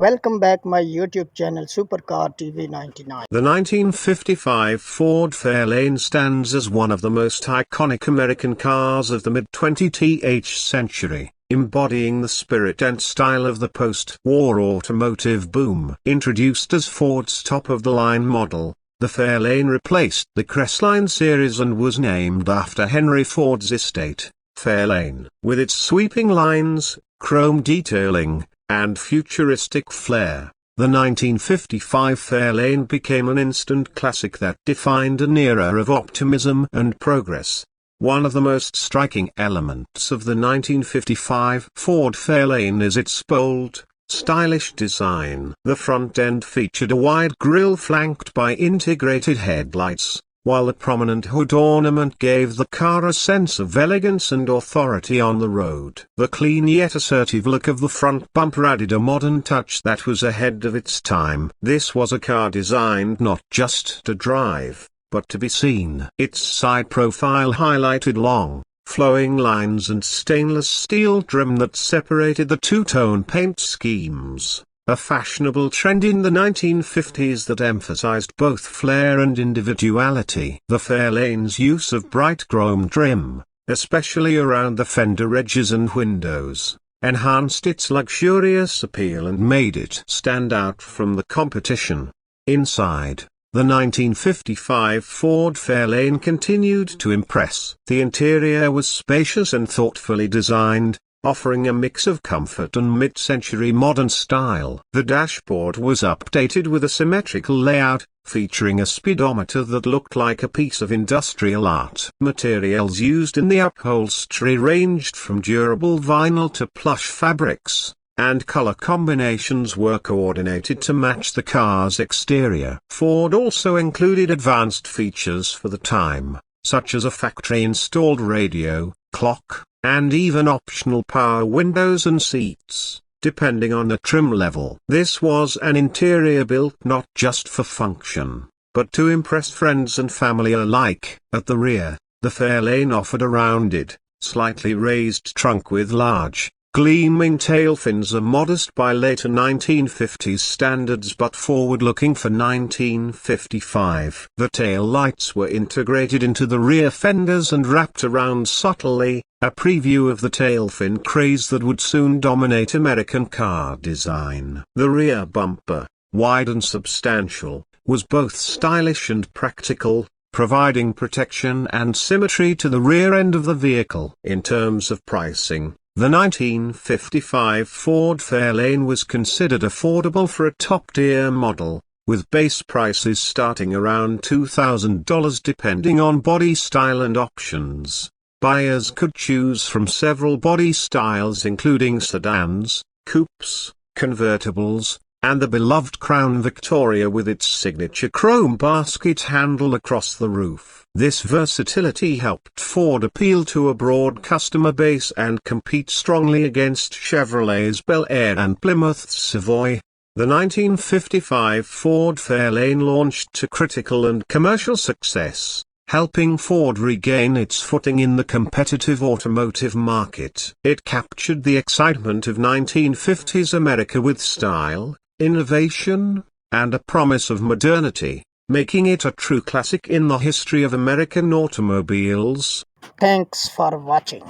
welcome back my YouTube channel Supercar TV 99. The 1955 Ford Fairlane stands as one of the most iconic American cars of the mid-20th century, embodying the spirit and style of the post-war automotive boom. Introduced as Ford's top-of-the-line model, the Fairlane replaced the Crestline series and was named after Henry Ford's estate, Fairlane. With its sweeping lines, chrome detailing, and futuristic flair, the 1955 Fairlane became an instant classic that defined an era of optimism and progress. One of the most striking elements of the 1955 Ford Fairlane is its bold, stylish design. The front end featured a wide grille flanked by integrated headlights, while the prominent hood ornament gave the car a sense of elegance and authority on the road. The clean yet assertive look of the front bumper added a modern touch that was ahead of its time. This was a car designed not just to drive, but to be seen. Its side profile highlighted long, flowing lines and stainless steel trim that separated the two-tone paint schemes, a fashionable trend in the 1950s that emphasized both flair and individuality. The Fairlane's use of bright chrome trim, especially around the fender edges and windows, enhanced its luxurious appeal and made it stand out from the competition. Inside, the 1955 Ford Fairlane continued to impress. The interior was spacious and thoughtfully designed, offering a mix of comfort and mid-century modern style. The dashboard was updated with a symmetrical layout, featuring a speedometer that looked like a piece of industrial art. Materials used in the upholstery ranged from durable vinyl to plush fabrics, and color combinations were coordinated to match the car's exterior. Ford also included advanced features for the time, such as a factory-installed radio, clock, and even optional power windows and seats, depending on the trim level. This was an interior built not just for function, but to impress friends and family alike. At the rear, the Fairlane offered a rounded, slightly raised trunk with large, gleaming tail fins, a modest by later 1950s standards but forward-looking for 1955. The tail lights were integrated into the rear fenders and wrapped around subtly, a preview of the tail fin craze that would soon dominate American car design. The rear bumper, wide and substantial, was both stylish and practical, providing protection and symmetry to the rear end of the vehicle. In terms of pricing, the 1955 Ford Fairlane was considered affordable for a top-tier model, with base prices starting around $2,000 depending on body style and options. Buyers could choose from several body styles including sedans, coupes, convertibles, and the beloved Crown Victoria with its signature chrome basket handle across the roof. This versatility helped Ford appeal to a broad customer base and compete strongly against Chevrolet's Bel Air and Plymouth's Savoy. The 1955 Ford Fairlane launched to critical and commercial success, helping Ford regain its footing in the competitive automotive market. It captured the excitement of 1950s America with style, innovation, and a promise of modernity, making it a true classic in the history of American automobiles. Thanks for watching.